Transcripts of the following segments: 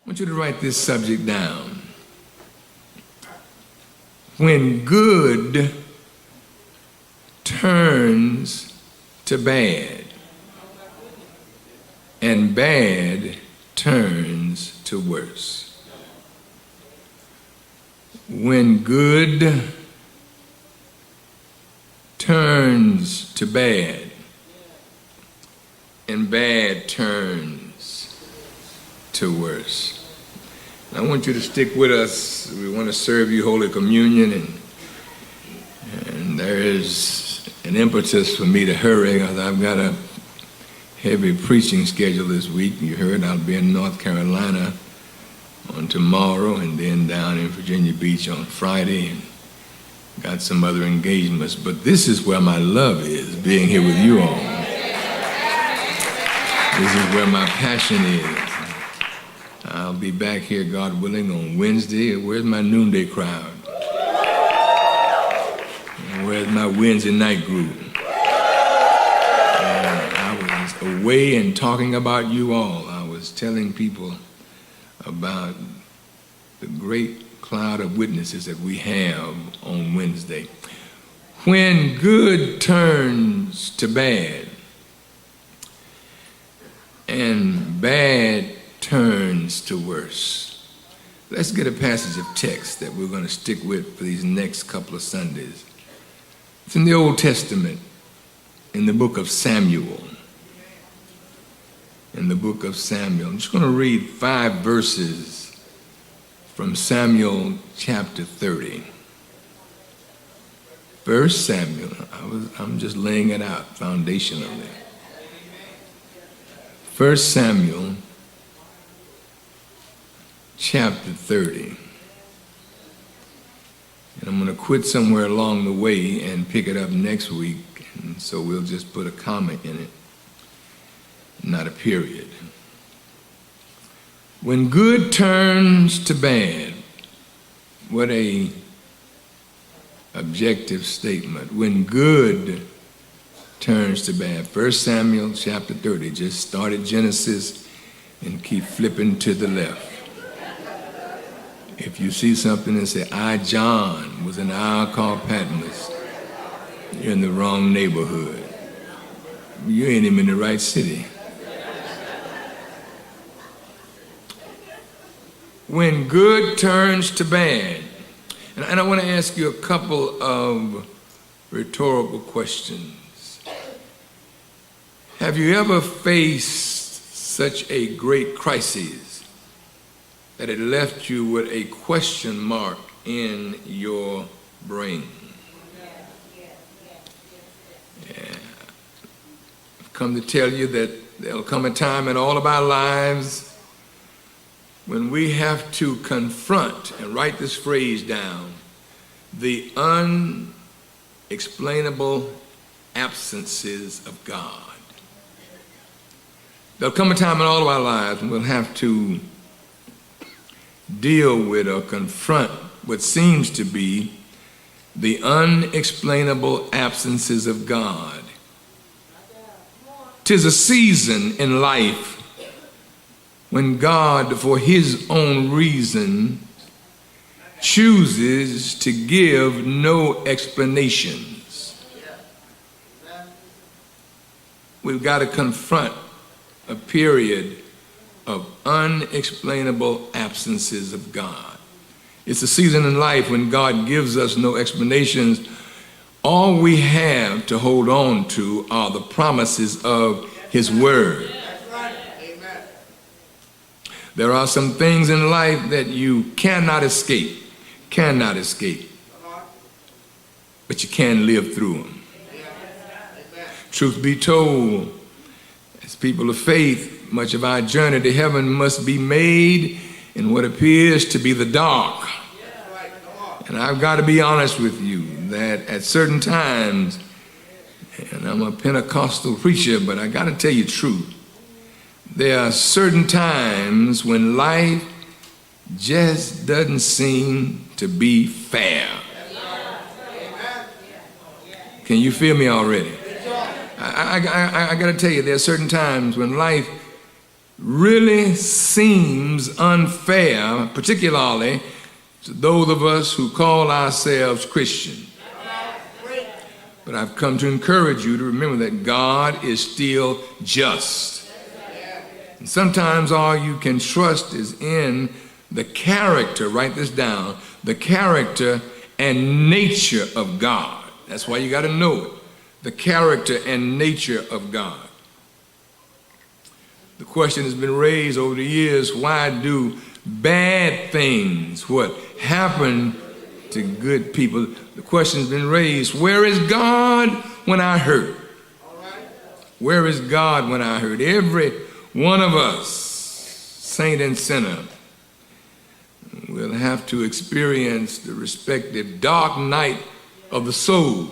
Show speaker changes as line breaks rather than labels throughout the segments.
I want you to write this subject down. When good turns to bad and bad turns to worse. When good turns to bad and bad turns to worse. I want you to stick with us. We want to serve you Holy Communion, and there is an impetus for me to hurry because I've got a heavy preaching schedule this week. You heard I'll be in North Carolina on tomorrow and then down in Virginia Beach on Friday, and got some other engagements. But this is where my love is, being here with you all. This is where my passion is. I'll be back here, God willing, on Wednesday. Where's my noonday crowd? Where's my Wednesday night group? I was away and talking about you all. I was telling people about the great cloud of witnesses that we have on Wednesday. When good turns to bad and bad turns to worse. Let's get a passage of text that we're going to stick with for these next couple of Sundays. It's in the Old Testament, in the book of Samuel. In the book of Samuel. I'm just going to read 5 verses from Samuel chapter 30. 1 Samuel, I'm just laying it out foundationally. 1 Samuel chapter 30. And I'm going to quit somewhere along the way and pick it up next week. And so we'll just put a comma in it, not a period. When good turns to bad, what a objective statement. When good turns to bad. 1 Samuel chapter 30. Just start at Genesis and keep flipping to the left. If you see something and say, I, John, was in an isle called Patmos, you're in the wrong neighborhood. You ain't even in the right city. When good turns to bad. And I want to ask you a couple of rhetorical questions. Have you ever faced such a great crisis that it left you with a question mark in your brain? Yeah. I've come to tell you that there'll come a time in all of our lives when we have to confront, and write this phrase down, the unexplainable absences of God. There'll come a time in all of our lives when we'll have to deal with or confront what seems to be the unexplainable absences of God. 'Tis a season in life when God, for his own reason, chooses to give no explanations. We've got to confront a period of unexplainable absences of God. It's a season in life when God gives us no explanations. All we have to hold on to are the promises of his word. There are some things in life that you cannot escape, but you can live through them. Truth be told, as people of faith, much of our journey to heaven must be made in what appears to be the dark. And I've got to be honest with you that at certain times, and I'm a Pentecostal preacher, but I got to tell you the truth, there are certain times when life just doesn't seem to be fair. Can you feel me already? I got to tell you, there are certain times when life really seems unfair, particularly to those of us who call ourselves Christian. But I've come to encourage you to remember that God is still just. And sometimes all you can trust is in the character, write this down, the character and nature of God. That's why you got to know it, the character and nature of God. The question has been raised over the years, why do bad things, happen to good people? The question has been raised, where is God when I hurt? Where is God when I hurt? Every one of us, saint and sinner, will have to experience the respective dark night of the soul.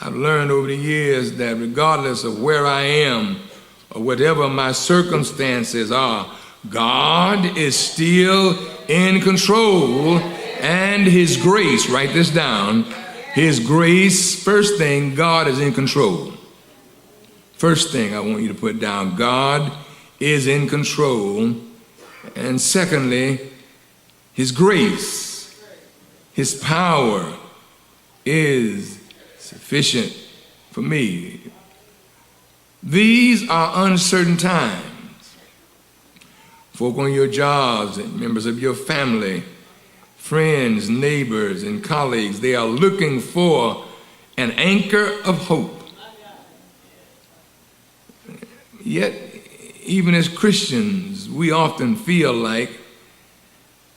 I've learned over the years that regardless of where I am or whatever my circumstances are, God is still in control, and His grace, write this down, His grace, first thing, God is in control. First thing I want you to put down, God is in control. And secondly, His grace, His power is sufficient for me. These are uncertain times. Folk on your jobs and members of your family, friends, neighbors, and colleagues, they are looking for an anchor of hope. Yet, even as Christians, we often feel like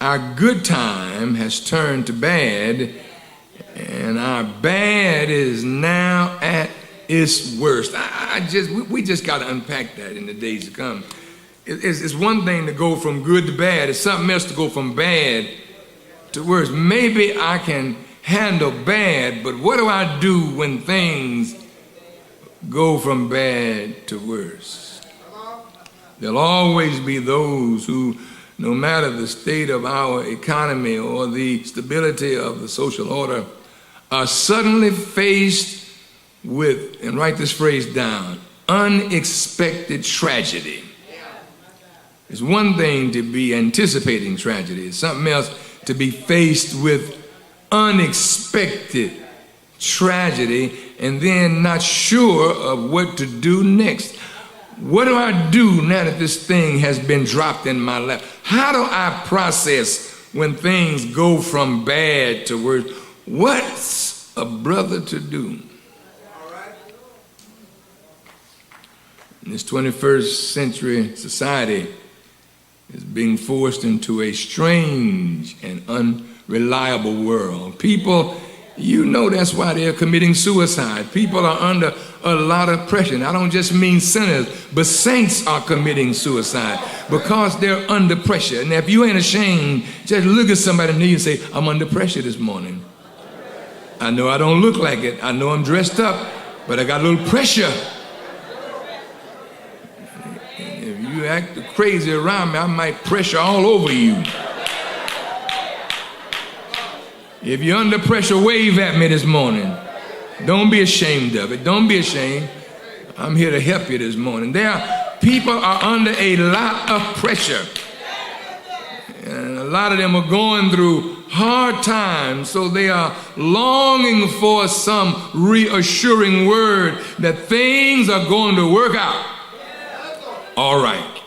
our good time has turned to bad, and our bad is now at its worst. We just got to unpack that in the days to come. It's one thing to go from good to bad. It's something else to go from bad to worse. Maybe I can handle bad, but what do I do when things go from bad to worse? There'll always be those who, no matter the state of our economy or the stability of the social order, are suddenly faced with, and write this phrase down, unexpected tragedy. It's one thing to be anticipating tragedy. It's something else to be faced with unexpected tragedy and then not sure of what to do next. What do I do now that this thing has been dropped in my lap? How do I process when things go from bad to worse? What's a brother to do? In this 21st century society is being forced into a strange and unreliable world. People, you know that's why they're committing suicide. People are under a lot of pressure. And I don't just mean sinners, but saints are committing suicide because they're under pressure. And if you ain't ashamed, just look at somebody and say, I'm under pressure this morning. I know I don't look like it. I know I'm dressed up, but I got a little pressure. If you act crazy around me, I might pressure all over you. If you're under pressure, wave at me this morning. Don't be ashamed of it. Don't be ashamed. I'm here to help you this morning. People are under a lot of pressure. And a lot of them are going through hard times, so they are longing for some reassuring word that things are going to work out. All right.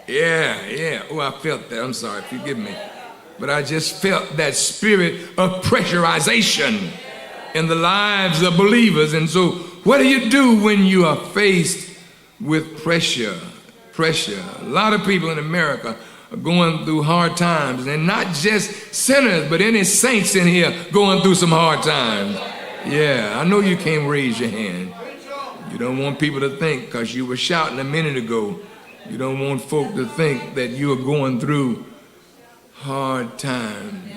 Yeah. Oh, I felt that. I'm sorry. Forgive me. But I just felt that spirit of pressurization in the lives of believers. And so what do you do when you are faced with pressure? A lot of people in America are going through hard times, and not just sinners, but any saints in here going through some hard times. Yeah, I know you can't raise your hand. You don't want people to think, because you were shouting a minute ago, you don't want folk to think that you are going through hard times.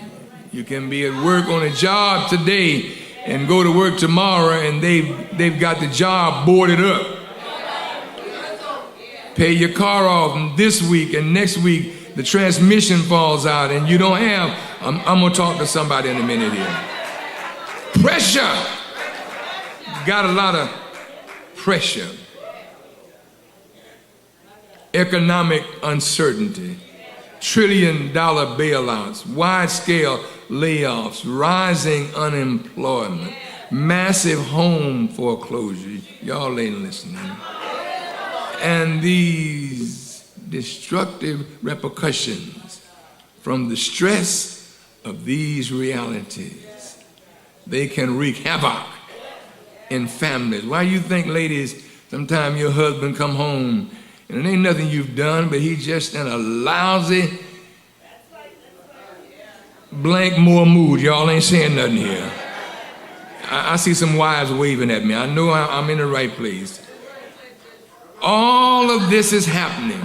You can be at work on a job today and go to work tomorrow and they've got the job boarded up. Pay your car off this week, and next week the transmission falls out and you don't have, I'm going to talk to somebody in a minute here. Pressure. Got a lot of pressure. economic uncertainty, trillion-dollar bailouts, wide-scale layoffs, rising unemployment, massive home foreclosure. Y'all ain't listening. And these destructive repercussions from the stress of these realities, they can wreak havoc in families. Why you think, ladies, sometimes your husband come home and it ain't nothing you've done, but he's just in a lousy, blank more mood. Y'all ain't saying nothing here. I see some wives waving at me. I know I'm in the right place. All of this is happening.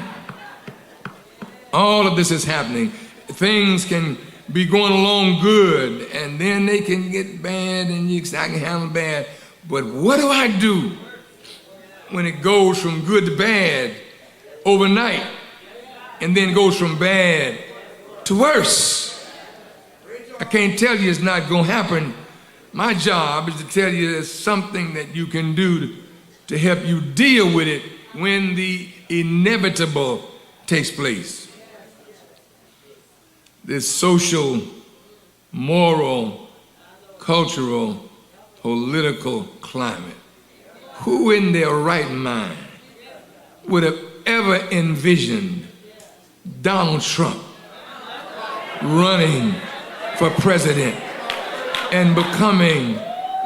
All of this is happening. Things can be going along good, and then they can get bad, and I can handle bad. But what do I do when it goes from good to bad overnight, and then goes from bad to worse? I can't tell you it's not going to happen. My job is to tell you there's something that you can do to help you deal with it when the inevitable takes place. This social, moral, cultural, political climate. Who in their right mind would have ever envisioned Donald Trump running for president and becoming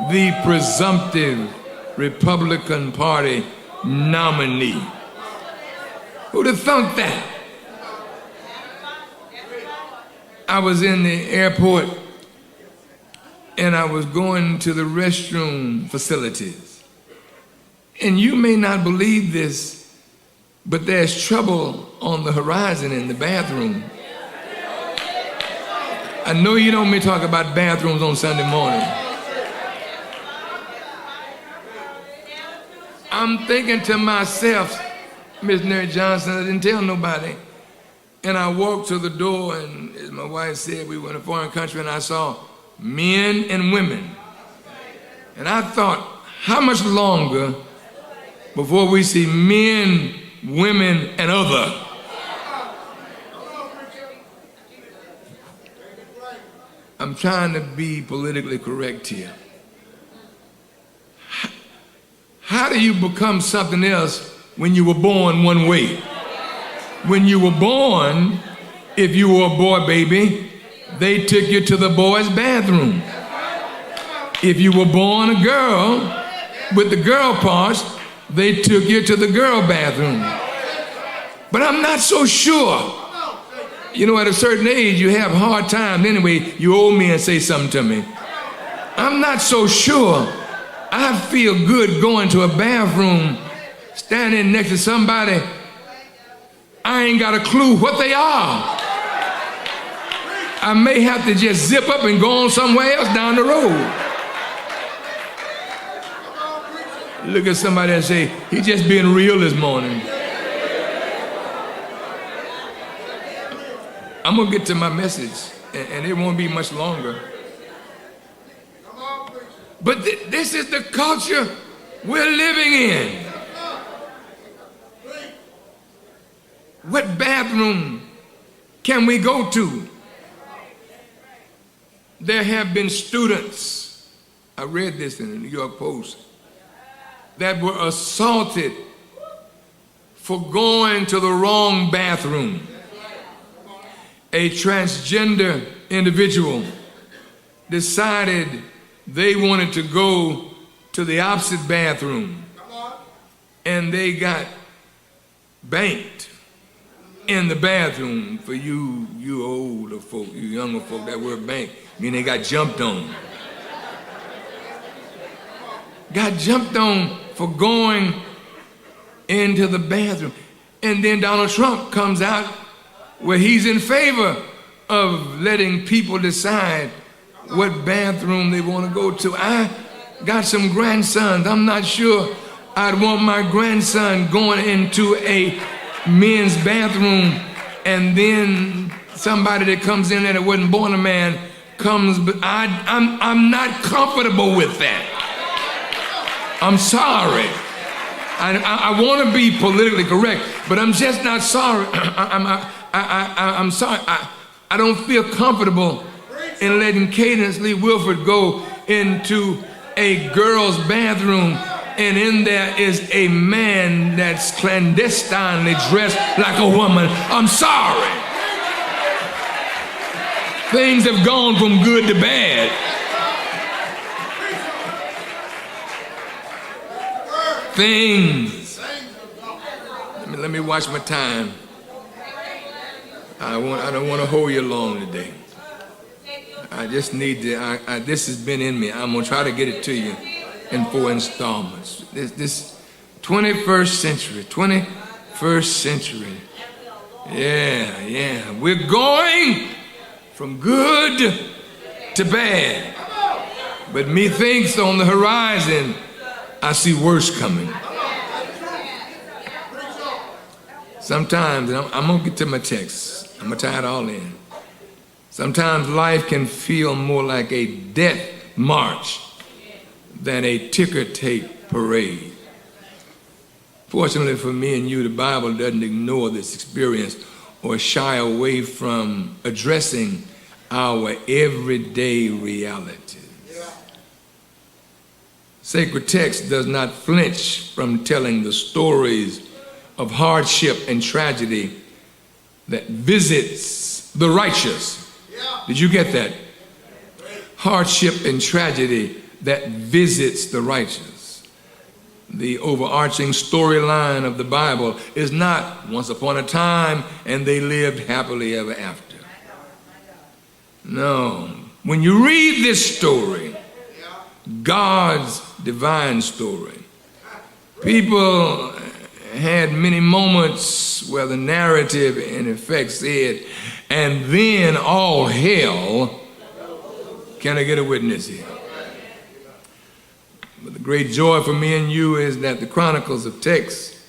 the presumptive Republican Party nominee? Who'd have thought that? I was in the airport and I was going to the restroom facilities. And you may not believe this, but there's trouble on the horizon in the bathroom. I know you don't want me to talk about bathrooms on Sunday morning. I'm thinking to myself, Missionary Johnson, I didn't tell nobody. And I walked to the door, and as my wife said, we were in a foreign country, and I saw men and women. And I thought, how much longer before we see men, women, and other? I'm trying to be politically correct here. How do you become something else when you were born one way? When you were born, if you were a boy baby, they took you to the boys' bathroom. If you were born a girl with the girl parts, they took you to the girl bathroom. But I'm not so sure. You know, at a certain age, you have hard times anyway. You old men say something to me. I'm not so sure. I feel good going to a bathroom, standing next to somebody I ain't got a clue what they are. I may have to just zip up and go on somewhere else down the road. Look at somebody and say, he's just being real this morning. I'm going to get to my message, and it won't be much longer. But this is the culture we're living in. What bathroom can we go to? There have been students, I read this in the New York Post, that were assaulted for going to the wrong bathroom. A transgender individual decided they wanted to go to the opposite bathroom, and they got banked in the bathroom. For you older folk, you younger folk, that word bank, I mean they got jumped on. Got jumped on for going into the bathroom. And then Donald Trump comes out where he's in favor of letting people decide what bathroom they want to go to. I got some grandsons. I'm not sure I'd want my grandson going into a men's bathroom and then somebody that comes in there that wasn't born a man comes, but I'm not comfortable with that. I'm sorry. I want to be politically correct. But I'm just not sorry. I'm sorry. I don't feel comfortable in letting Cadence Lee Wilford go into a girl's bathroom and in there is a man that's clandestinely dressed like a woman. I'm sorry. Things have gone from good to bad. Things. Let me watch my time. I don't want to hold you long today. I just need to, this has been in me. I'm going to try to get it to you in 4 installments. This 21st century. Yeah. We're going from good to bad. But methinks on the horizon, I see worse coming. Sometimes, and I'm going to get to my text. I'm going to tie it all in. Sometimes life can feel more like a death march than a ticker tape parade. Fortunately for me and you, the Bible doesn't ignore this experience or shy away from addressing our everyday realities. Sacred text does not flinch from telling the stories of hardship and tragedy that visits the righteous. Did you get that? Hardship and tragedy that visits the righteous. The overarching storyline of the Bible is not once upon a time and they lived happily ever after. No. When you read this story, God's divine story, people had many moments where the narrative in effect said, and then all hell. Can I get a witness here? But the great joy for me and you is that the chronicles of text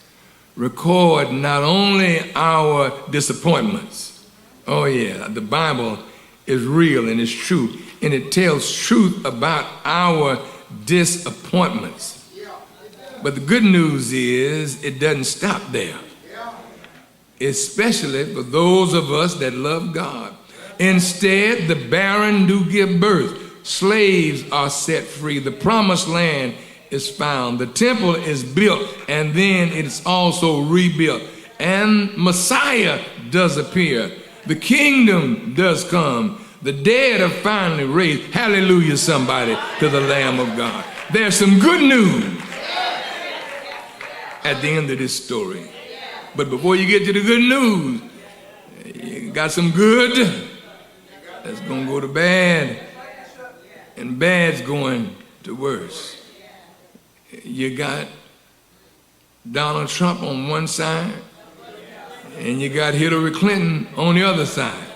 record not only our disappointments. Oh yeah, the Bible is real and it's true, and it tells truth about our disappointments. But the good news is it doesn't stop there, especially for those of us that love God. Instead, the barren do give birth. Slaves are set free. The promised land is found. The temple is built, and then it's also rebuilt. And Messiah does appear. The kingdom does come. The dead are finally raised. Hallelujah, somebody, to the Lamb of God. There's some good news at the end of this story. But before you get to the good news, you got some good that's going to go to bad, and bad's going to worse. You got Donald Trump on one side, and you got Hillary Clinton on the other side.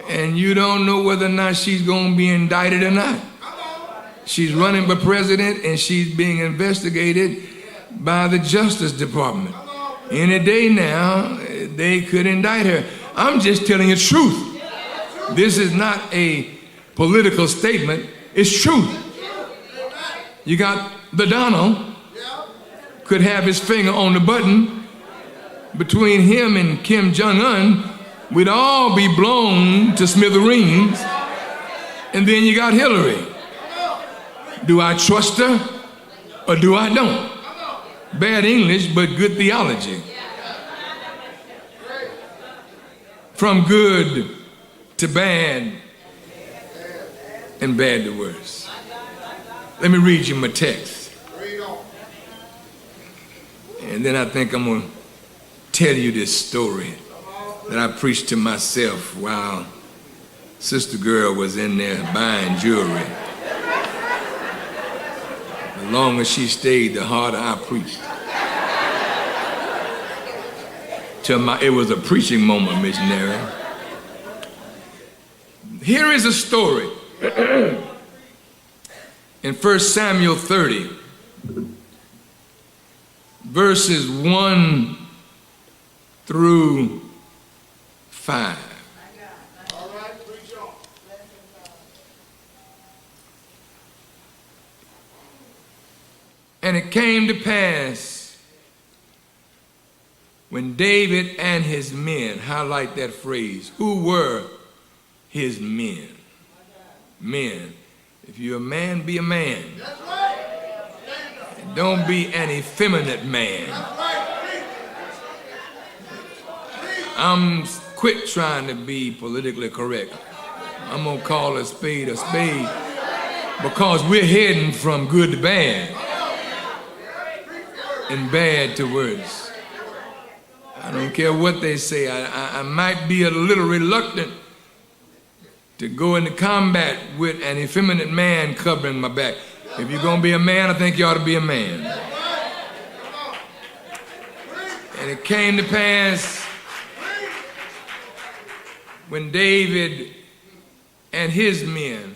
And you don't know whether or not she's going to be indicted or not. She's running for president, and she's being investigated by the Justice Department. Any day now, they could indict her. I'm just telling you the truth. This is not a political statement. It's truth. You got the Donald could have his finger on the button. Between him and Kim Jong-un, we'd all be blown to smithereens. And then you got Hillary. Do I trust her or do I don't? Bad English, but good theology. From good to bad and bad to worse. Let me read you my text. And then I think I'm going to tell you this story that I preached to myself while Sister Girl was in there buying jewelry. The longer she stayed, the harder I preached. It was a preaching moment, missionary. Here is a story in 1 Samuel 30, verses 1 through 5. And it came to pass when David and his men, highlight that phrase, who were his men? Men. If you're a man, be a man. Don't be an effeminate man. I'm quit trying to be politically correct. I'm going to call a spade because we're heading from good to bad and bad to worse. I don't care what they say. I might be a little reluctant to go into combat with an effeminate man covering my back. If you're going to be a man, I think you ought to be a man. And it came to pass when David and his men,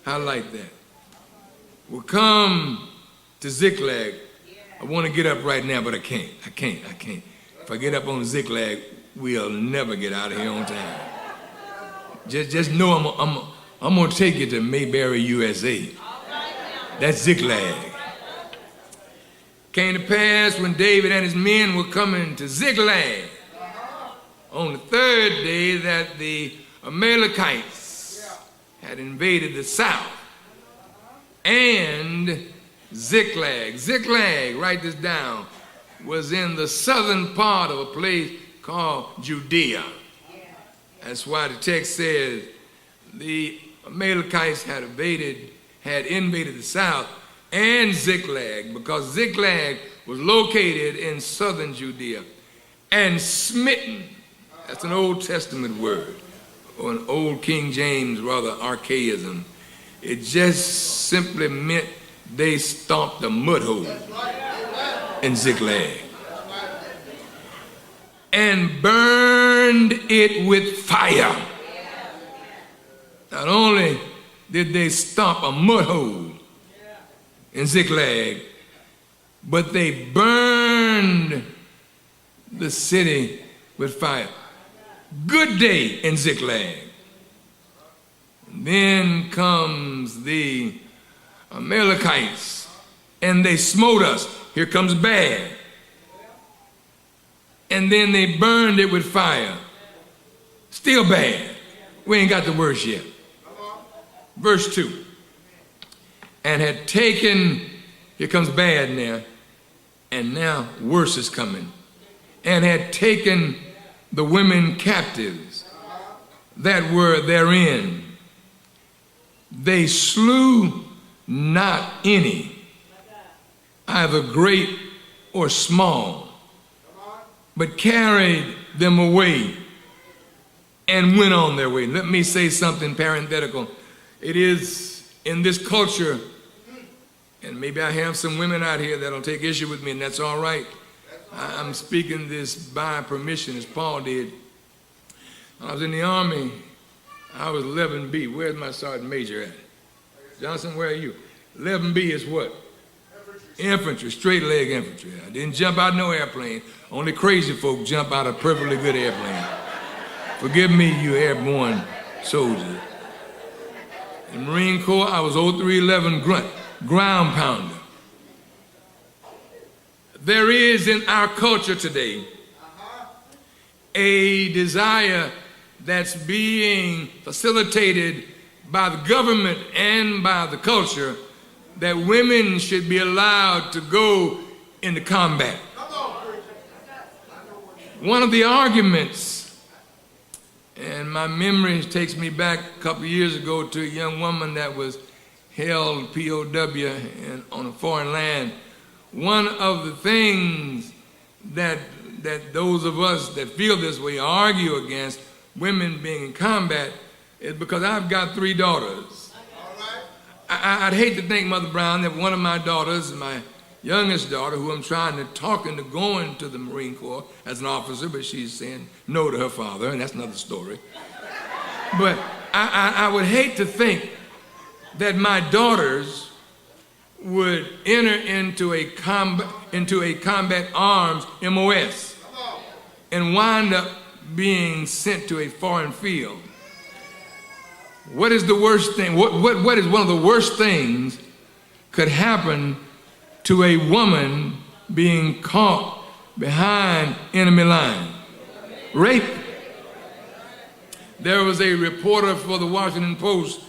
highlight that, will come to Ziklag. I want to get up right now, but I can't. If I get up on Ziklag, we'll never get out of here on time. Just know I'm going to take you to Mayberry, USA. That's Ziklag. Came to pass when David and his men were coming to Ziklag on the third day that the Amalekites had invaded the south. And Ziklag, write this down, was in the southern part of a place called Judea. That's why the text says the Amalekites had invaded the south and Ziklag, because Ziklag was located in southern Judea. And smitten, that's an Old Testament word, or an Old King James, rather, archaism. It just simply meant they stomped a mud hole in Ziklag and burned it with fire. Not only did they stomp a mud hole in Ziklag, but they burned the city with fire. Good day in Ziklag. And then comes the Amalekites, and they smote us. Here comes bad. And then they burned it with fire. Still bad. We ain't got the worst yet. Verse 2. And had taken, here comes bad now, and now worse is coming. And had taken the women captives that were therein. They slew not any, either great or small, but carried them away and went on their way. Let me say something parenthetical. It is in this culture, and maybe I have some women out here that'll take issue with me, and that's all right. I'm speaking this by permission, as Paul did. When I was in the Army, I was 11B. Where's my sergeant major at? Johnson, where are you? 11B is what? Infantry, straight leg infantry. I didn't jump out no airplane. Only crazy folk jump out of perfectly good airplane. Forgive me, you airborne soldiers. In Marine Corps, I was 0311 grunt, ground pounder. There is in our culture today a desire that's being facilitated by the government and by the culture that women should be allowed to go into combat. One of the arguments, and my memory takes me back a couple of years ago to a young woman that was held POW on a foreign land. One of the things that those of us that feel this way argue against women being in combat is because I've got 3 daughters. I'd hate to think, Mother Brown, that one of my daughters, my youngest daughter, who I'm trying to talk into going to the Marine Corps as an officer, but she's saying no to her father, and that's another story. But I would hate to think that my daughters would enter into a combat arms MOS and wind up being sent to a foreign field. What is the worst thing? What is one of the worst things could happen to a woman being caught behind enemy line. Rape. There was a reporter for the Washington Post,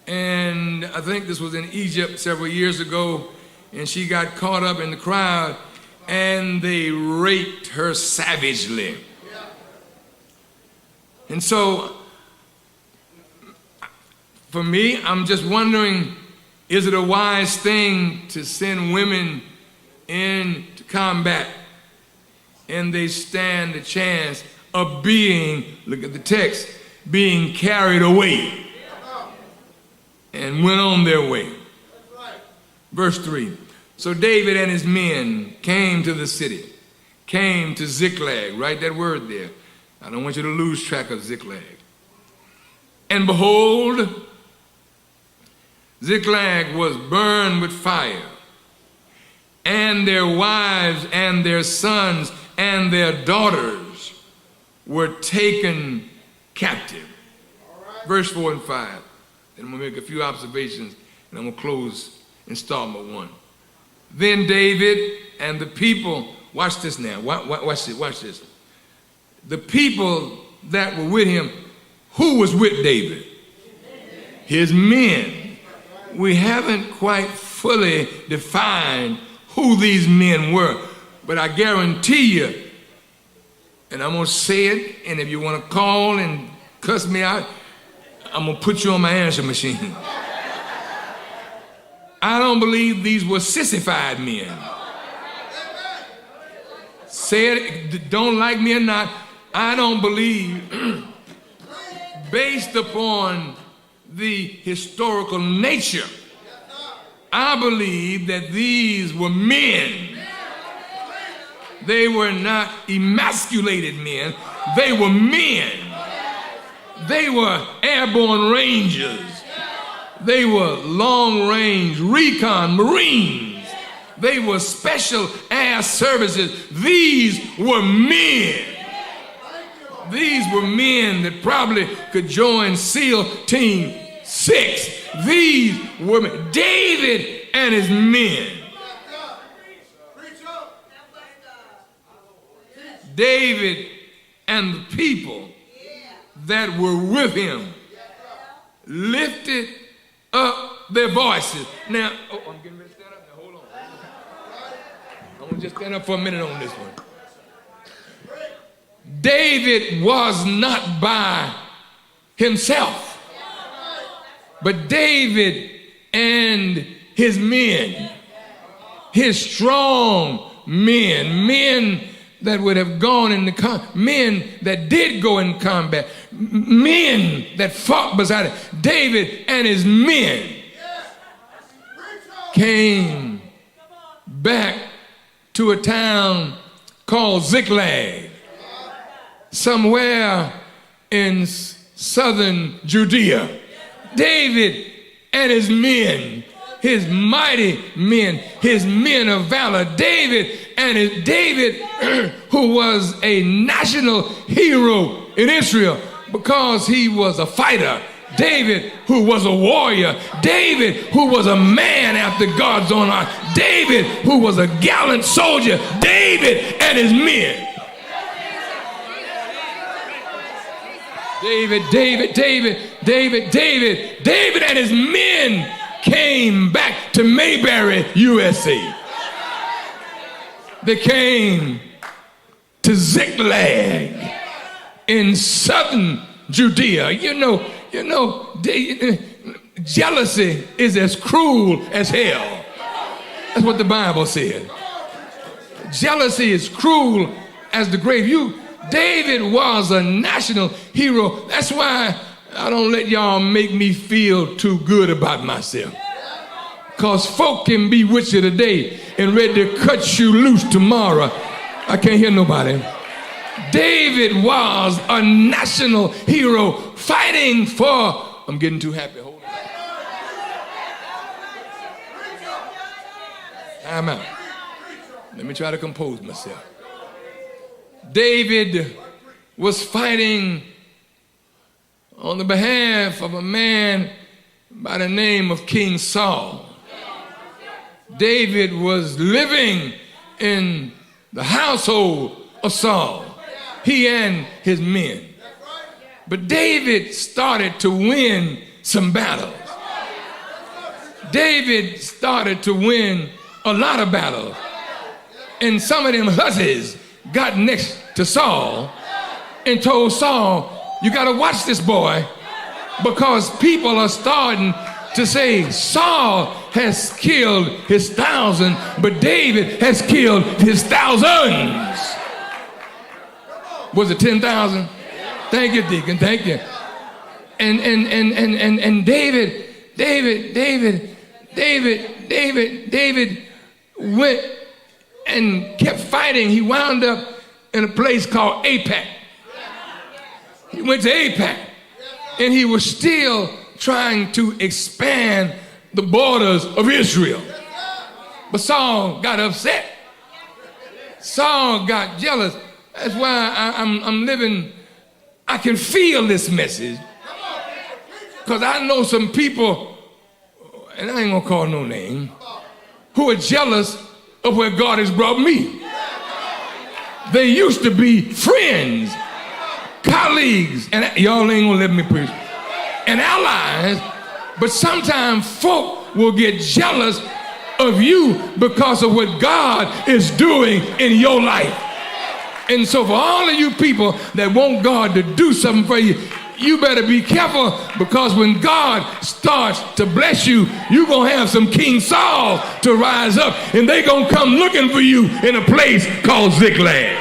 and I think this was in Egypt several years ago, and she got caught up in the crowd, and they raped her savagely. And so, for me, I'm just wondering, is it a wise thing to send women into combat and they stand a chance of being, look at the text, being carried away and went on their way? Verse 3. So David and his men came to the city, came to Ziklag. Write that word there. I don't want you to lose track of Ziklag. And behold, Ziklag was burned with fire, and their wives and their sons and their daughters were taken captive. Verse 4 and 5. And I'm going to make a few observations, and I'm going to close installment 1. Then David and the people, watch this now, watch this. The people that were with him, who was with David? His men. We haven't quite fully defined who these men were, but I guarantee you, and I'm going to say it, and if you want to call and cuss me out, I'm going to put you on my answer machine. I don't believe these were sissified men. Say it, don't like me or not, I don't believe, based upon the historical nature, I believe that these were men. They were not emasculated men. They were men. They were airborne rangers. They were long-range recon Marines. They were special air services. These were men. These were men that probably could join SEAL Team 6. These were men. David and his men. David and the people that were with him lifted up their voices. Now, I'm getting ready to stand up now. Hold on. I'm going to just stand up for a minute on this one. David was not by himself, but David and his men, his strong men that would have gone in the men that did go in combat, men that fought beside it. David and his men came back to a town called Ziklag, somewhere in southern Judea. David and his men, his mighty men, his men of valor. David, who was a national hero in Israel because he was a fighter. David, who was a warrior. David, who was a man after God's own heart. David, who was a gallant soldier. David and his men. David and his men came back to Mayberry, USA. They came to Ziklag in southern Judea. You know, jealousy is as cruel as hell. That's what the Bible said. Jealousy is cruel as the grave. David was a national hero. That's why I don't let y'all make me feel too good about myself. Because folk can be with you today and ready to cut you loose tomorrow. I can't hear nobody. David was a national hero fighting for... I'm getting too happy. Hold on. Time out. Let me try to compose myself. David was fighting on the behalf of a man by the name of King Saul. David was living in the household of Saul, he and his men. But David started to win some battles. David started to win a lot of battles. And some of them hussies got next to Saul and told Saul, you got to watch this boy, because people are starting to say Saul has killed his 1,000, but David has killed his thousands. Was it 10,000? Thank you, Deacon. Thank you. And David went and kept fighting. He wound up in a place called Apac. He went to Apac, and he was still trying to expand the borders of Israel. But Saul got upset. Saul got jealous. That's why I'm living. I can feel this message, because I know some people, and I ain't gonna call no name, who are jealous of where God has brought me. They used to be friends, colleagues, and y'all ain't gonna let me preach, and allies, but sometimes folk will get jealous of you because of what God is doing in your life. And so for all of you people that want God to do something for you, you better be careful, because when God starts to bless you, you're going to have some King Saul to rise up, and they're going to come looking for you in a place called Ziklag.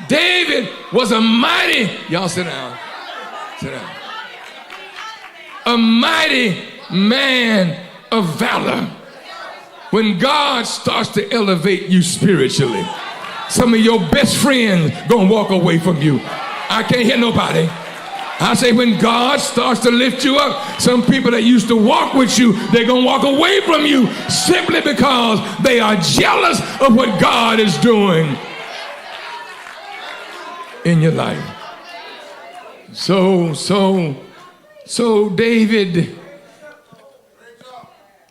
David was a mighty, y'all sit down, a mighty man of valor. When God starts to elevate you spiritually, some of your best friends gonna walk away from you. I can't hear nobody. I say when God starts to lift you up, some people that used to walk with you, they're gonna walk away from you simply because they are jealous of what God is doing in your life. So David,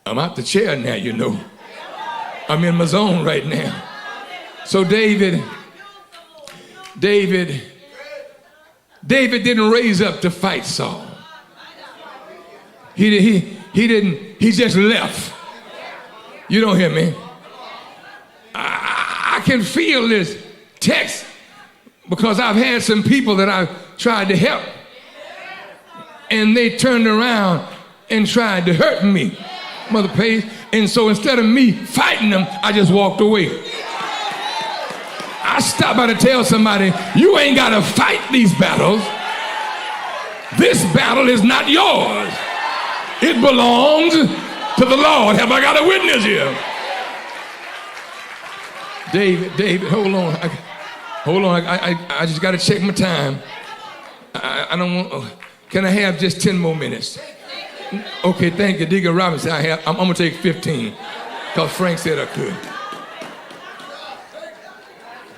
I'm out the chair now, you know. I'm in my zone right now. So David didn't raise up to fight Saul. He just left. You don't hear me? I can feel this text, because I've had some people that I've tried to help, and they turned around and tried to hurt me, Mother Paige. And so instead of me fighting them, I just walked away. I stopped by to tell somebody, you ain't got to fight these battles. This battle is not yours. It belongs to the Lord. Have I got a witness here? David, hold on. I just got to check my time. I don't want. Can I have just 10 more minutes? Okay, thank you, Deacon Robinson. I'm gonna take 15, because Frank said I could.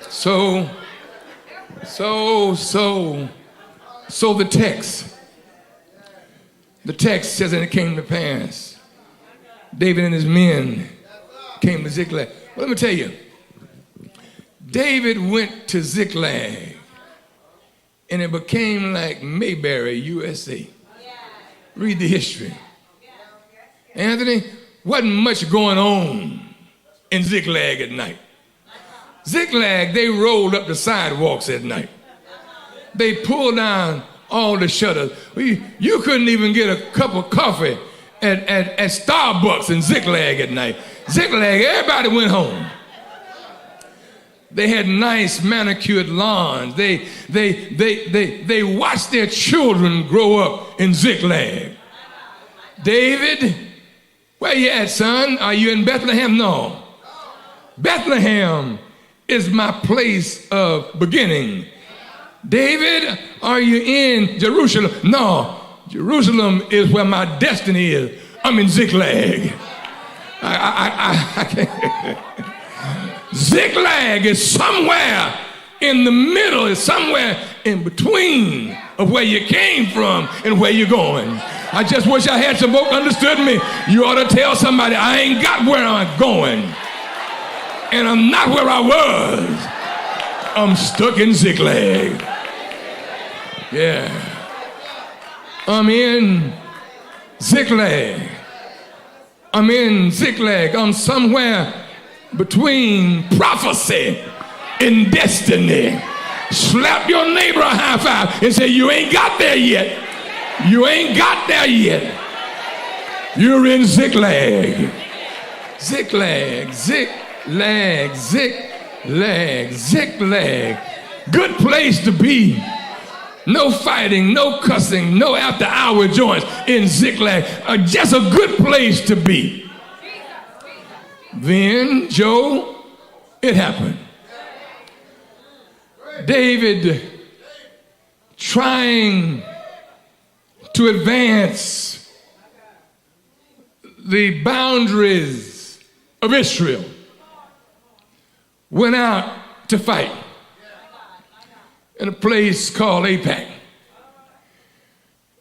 So the text says, and it came to pass, David and his men came to Ziklag. Well, let me tell you, David went to Ziklag, and it became like Mayberry, USA. Read the history. Anthony, wasn't much going on in Ziklag at night. Ziklag, they rolled up the sidewalks at night. They pulled down all the shutters. You couldn't even get a cup of coffee at Starbucks in Ziklag at night. Ziklag, everybody went home. They had nice manicured lawns. They watched their children grow up in Ziklag. David, where you at, son? Are you in Bethlehem? No. Bethlehem is my place of beginning. David, are you in Jerusalem? No. Jerusalem is where my destiny is. I'm in Ziklag. I can't. Ziklag is somewhere in the middle, is somewhere in between of where you came from and where you're going. I just wish I had some folk understood me. You ought to tell somebody, I ain't got where I'm going. And I'm not where I was. I'm stuck in Ziklag. Yeah. I'm in Ziklag. I'm in Ziklag. I'm somewhere between prophecy and destiny. Slap your neighbor a high five and say, you ain't got there yet. You ain't got there yet. You're in Ziklag. Ziklag, Ziklag, Ziklag, Ziklag. Good place to be. No fighting, no cussing, no after-hour joints in Ziklag. Just a good place to be. Then, Joe, it happened. David trying to advance the boundaries of Israel went out to fight in a place called Apac.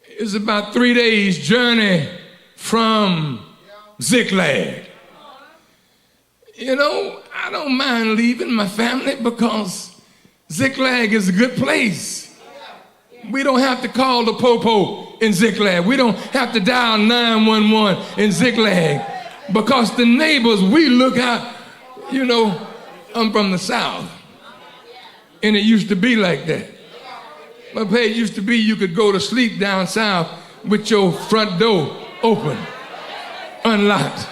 It's about 3 days journey from Ziklag. You know, I don't mind leaving my family because Ziklag is a good place. We don't have to call the popo in Ziklag. We don't have to dial 911 in Ziklag because the neighbors, we look out, you know, I'm from the South. And it used to be like that. My pay used to be you could go to sleep down south with your front door open, unlocked.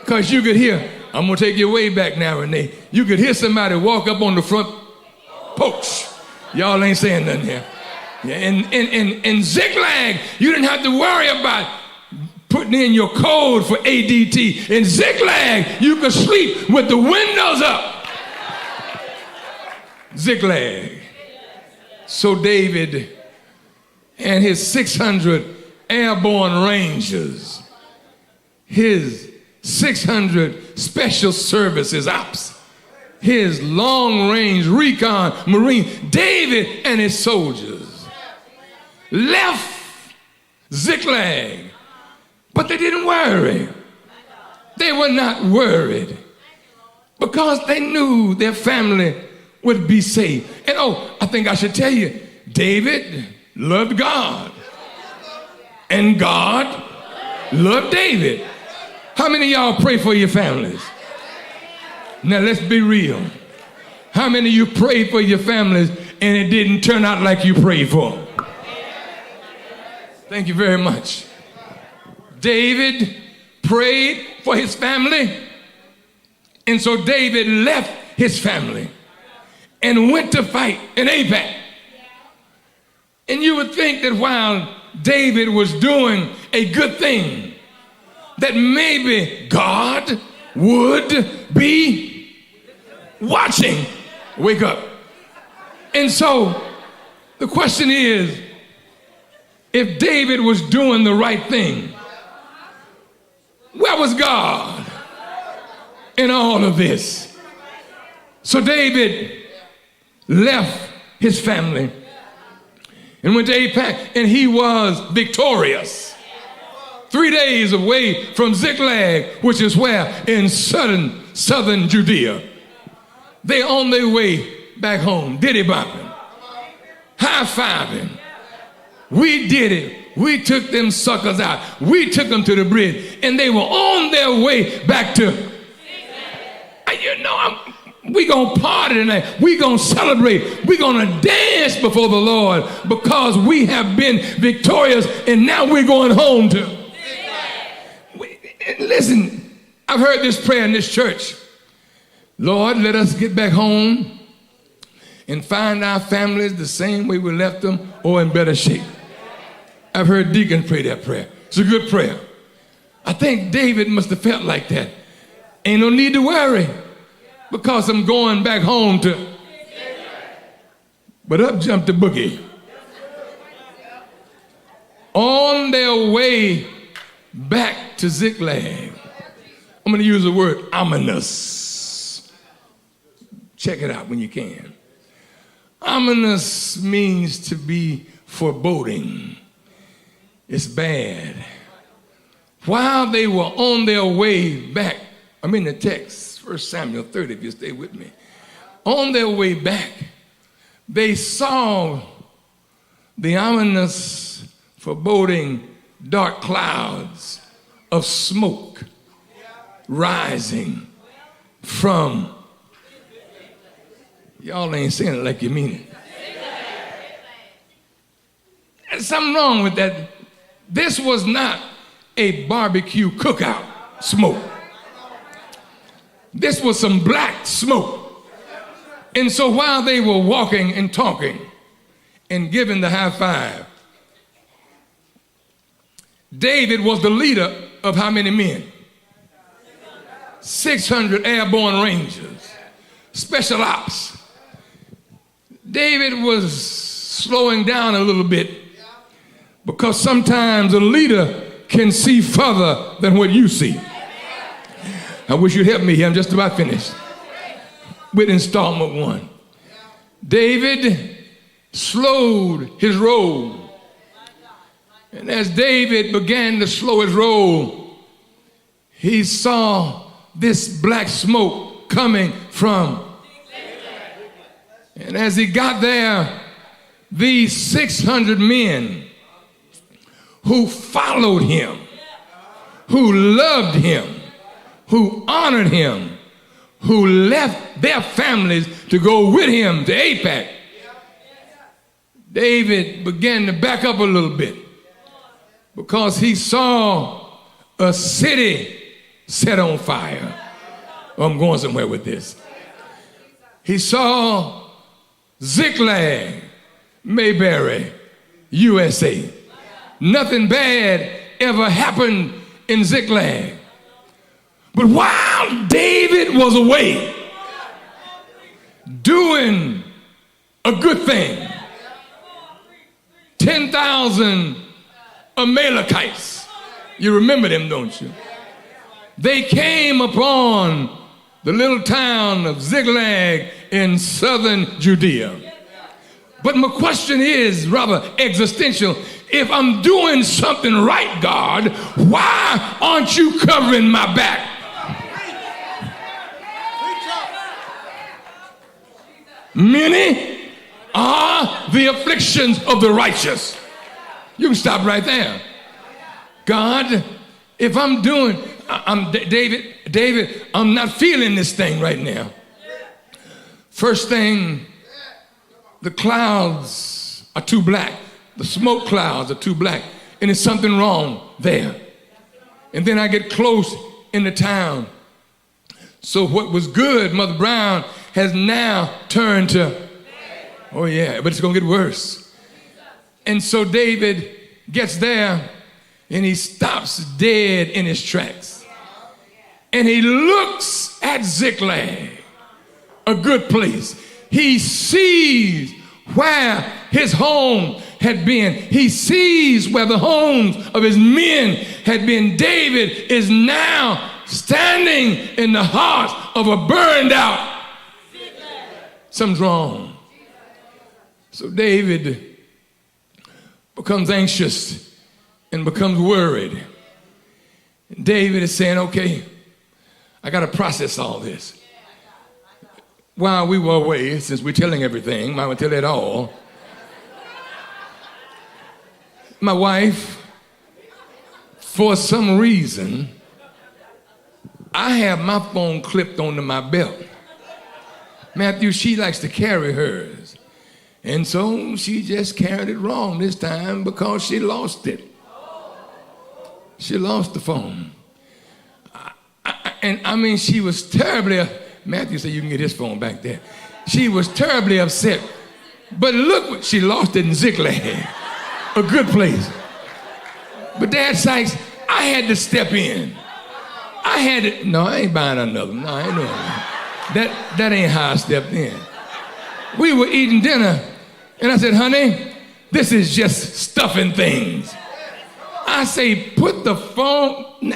Because you could hear, I'm going to take you way back now, Renee. You could hear somebody walk up on the front porch. Y'all ain't saying nothing here. Yeah, in Ziklag, you didn't have to worry about putting in your code for ADT. In Ziklag, you could sleep with the windows up. Ziklag. So David and his 600 airborne rangers, his 600 special services ops, his long-range recon marine, David and his soldiers left Ziklag, but they didn't worry. They were not worried because they knew their family would be safe. And oh, I think I should tell you, David loved God and God loved David. How many of y'all pray for your families? Now let's be real. How many of you prayed for your families and it didn't turn out like you prayed for them? Thank you very much. David prayed for his family, and so David left his family and went to fight in Apac. And you would think that while David was doing a good thing, that maybe God would be watching. Wake up. And so the question is, if David was doing the right thing, where was God in all of this? So David left his family and went to Apac, and he was victorious. 3 days away from Ziklag, which is where? In southern Judea. They on their way back home, diddy bopping, high-fiving. We did it. We took them suckers out. We took them to the bridge, and they were on their way back to, you know, we gonna party tonight. We gonna celebrate. We gonna dance before the Lord because we have been victorious, and now we're going home to. Listen, I've heard this prayer in this church. Lord, let us get back home and find our families the same way we left them or in better shape. I've heard deacons pray that prayer. It's a good prayer. I think David must have felt like that. Ain't no need to worry because I'm going back home to. But up jumped the boogie. On their way back to Ziklag, I'm going to use the word ominous. Check it out when you can. Ominous means to be foreboding. It's bad. While they were on their way back, I'm in the text, 1 Samuel 30, if you stay with me. On their way back, they saw the ominous, foreboding, dark clouds of smoke rising from, y'all ain't saying it like you mean it. There's something wrong with that. This was not a barbecue cookout smoke. This was some black smoke. And so while they were walking and talking and giving the high five, David was the leader of how many men? 600 airborne rangers, special ops. David was slowing down a little bit because sometimes a leader can see further than what you see. I wish you'd help me here. I'm just about finished with installment 1. David slowed his roll. And as David began to slow his roll, he saw this black smoke coming from. And as he got there, these 600 men who followed him, who loved him, who honored him, who left their families to go with him to AIPAC, David began to back up a little bit because he saw a city set on fire. Oh, I'm going somewhere with this. He saw Ziklag, Mayberry, USA. Nothing bad ever happened in Ziklag. But while David was away doing a good thing, 10,000 Amalekites, you remember them, don't you? They came upon the little town of Ziklag in southern Judea. But my question is rather existential. If I'm doing something right, God, why aren't you covering my back? Many are the afflictions of the righteous. You can stop right there. God, if I'm doing, David, I'm not feeling this thing right now. First thing, the clouds are too black. The smoke clouds are too black. And there's something wrong there. And then I get close in the town. So what was good, Mother Brown, has now turned to, oh yeah, but it's going to get worse. And so David gets there and he stops dead in his tracks. And he looks at Ziklag, a good place. He sees where his home had been. He sees where the homes of his men had been. David is now standing in the heart of a burned out. Something's wrong. So David becomes anxious and becomes worried. David is saying, okay, I got to process all this. While we were away, since we're telling everything, might want to tell it all. My wife, for some reason, I have my phone clipped onto my belt. Matthew, she likes to carry hers. And so she just carried it wrong this time because she lost it. She lost the phone. And I mean, she was terribly, Matthew said you can get his phone back there. She was terribly upset. But look, what she lost it in Ziklag, a good place. But Dad Sykes, I had to step in. No, I ain't buying another one. No, I ain't doing that. That ain't how I stepped in. We were eating dinner, and I said, honey, this is just stuffing things. I say, put the phone,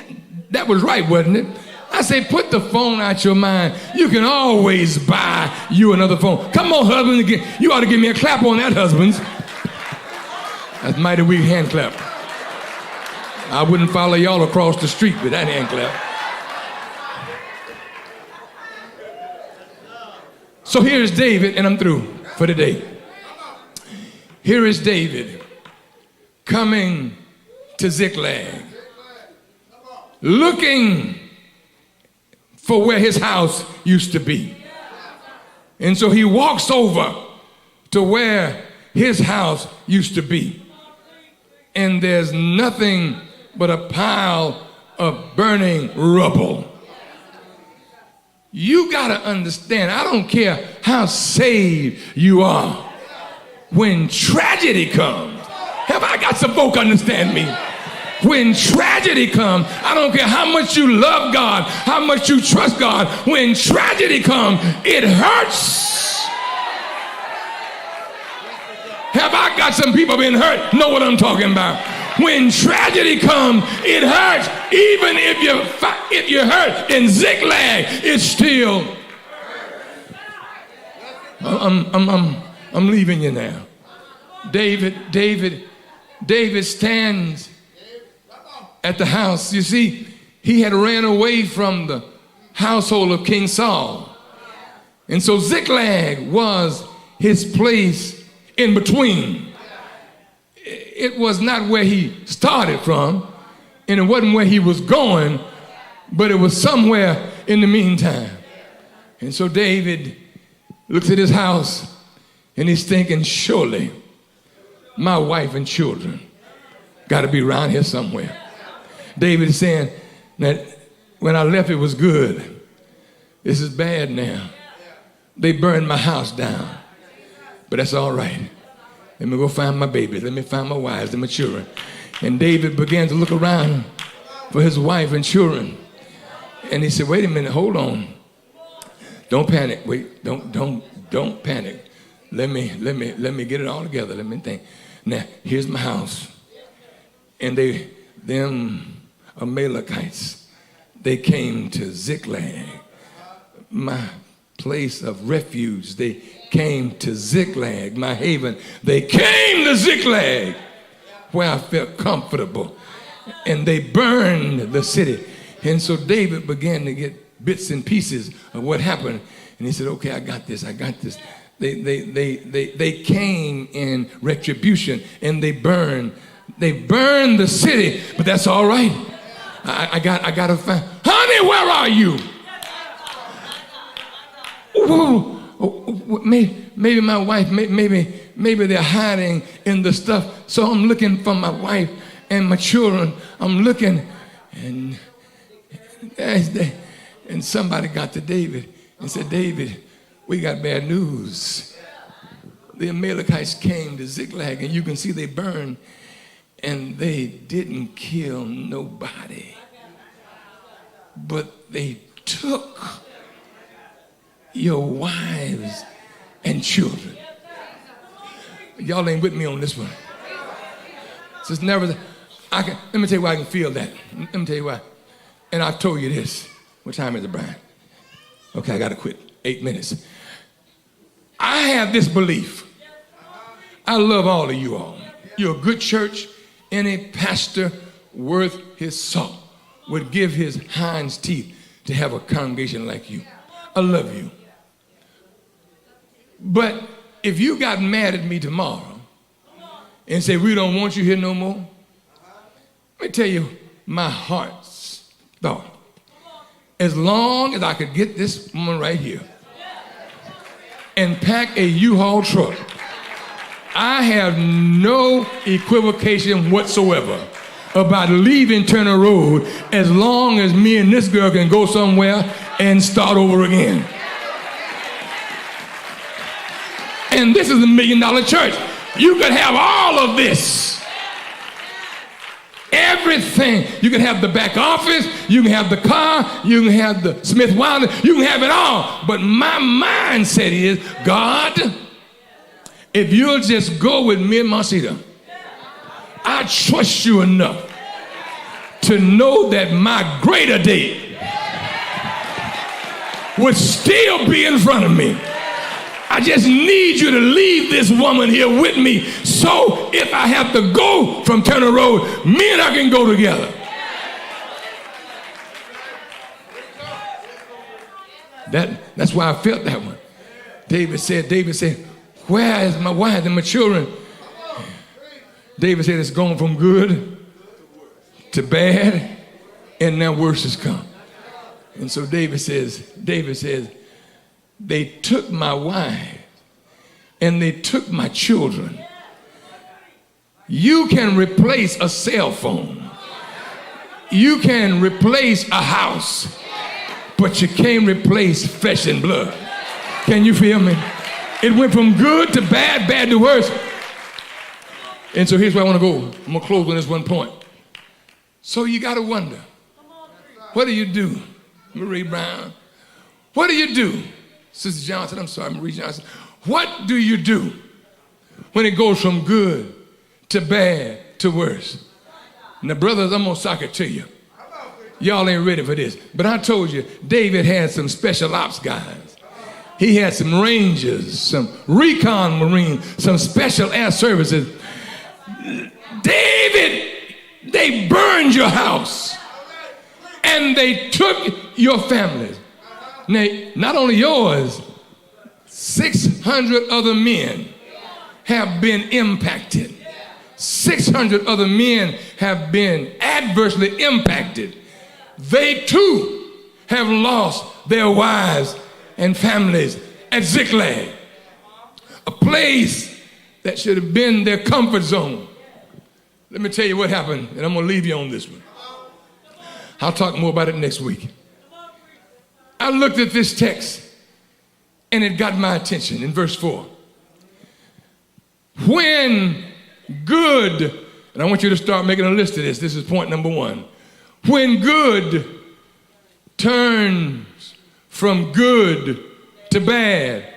that was right, wasn't it? I say, put the phone out your mind. You can always buy you another phone. Come on, husband, you ought to give me a clap on that, husbands. That's mighty weak hand clap. I wouldn't follow y'all across the street with that hand clap. So here's David, and I'm through for the day. Here is David coming to Ziklag, looking for where his house used to be. And so he walks over to where his house used to be. And there's nothing but a pile of burning rubble. You got to understand, I don't care how saved you are, when tragedy comes, have I got some folk understand me? When tragedy comes, I don't care how much you love God, how much you trust God, when tragedy comes, it hurts. Have I got some people been hurt? Know what I'm talking about. When tragedy comes, it hurts. Even if you're hurt in Ziklag, it's still. I'm leaving you now. David stands at the house. You see, he had ran away from the household of King Saul. And so Ziklag was his place in between. It was not where he started from, and it wasn't where he was going, but it was somewhere in the meantime. And so David looks at his house, and he's thinking, surely my wife and children got to be around here somewhere. David is saying that when I left, it was good. This is bad now. They burned my house down, but that's all right. Let me go find my babies. Let me find my wives and my children. And David began to look around for his wife and children. And he said, wait a minute, hold on. Don't panic. Wait, don't panic. Let me get it all together. Let me think. Now, here's my house. And them Amalekites, they came to Ziklag, my place of refuge. They came to Ziklag, my haven. They came to Ziklag, where I felt comfortable. And they burned the city. And so David began to get bits and pieces of what happened. And he said, okay, I got this. They came in retribution, and they burned the city, but that's all right. I got to find, honey, where are you? Maybe my wife, maybe they're hiding in the stuff. So I'm looking for my wife and my children. I'm looking, and somebody got to David and said, David, we got bad news. The Amalekites came to Ziklag, and you can see they burned, and they didn't kill nobody, but they took your wives and children. Y'all ain't with me on this one. So it's never, let me tell you why I can feel that. Let me tell you why. And I've told you this. What time is it, Brian? Okay, I got to quit. 8 minutes. I have this belief. I love all of you all. You're a good church. Any pastor worth his salt would give his hinds teeth to have a congregation like you. I love you. But if you got mad at me tomorrow and say, we don't want you here no more, let me tell you my heart's thought. As long as I could get this woman right here and pack a U-Haul truck, I have no equivocation whatsoever about leaving Turner Road as long as me and this girl can go somewhere and start over again. And this is $1 million church. You could have all of this. Everything. You can have the back office, you can have the car, you can have the Smith Wilder, you can have it all. But my mindset is, God, if you'll just go with me and Marcita, I trust you enough to know that my greater day would still be in front of me. I just need you to leave this woman here with me, so if I have to go from Turner Road, me and her can go together. That's why I felt that one. David said, where is my wife and my children? David said, it's gone from good to bad, and now worse has come. And so David says, they took my wife and they took my children. You can replace a cell phone. You can replace a house, but you can't replace flesh and blood. Can you feel me? It went from good to bad, bad to worse. And so here's where I want to go. I'm going to close on this one point. So you got to wonder, what do you do, Marie Brown? What do you do? Sister Johnson, I'm sorry, Marie Johnson. What do you do when it goes from good to bad to worse? Now, brothers, I'm going to sock it to you. Y'all ain't ready for this. But I told you, David had some special ops guys. He had some Rangers, some recon Marines, some special air services. David, they burned your house and they took your families. Now, not only yours, 600 other men have been impacted. 600 other men have been adversely impacted. They too have lost their wives and families at Ziklag, a place that should have been their comfort zone. Let me tell you what happened, and I'm going to leave you on this one. I'll talk more about it next week. I looked at this text, and it got my attention in verse 4. When good, and I want you to start making a list of this. This is point number 1. When good turns from good to bad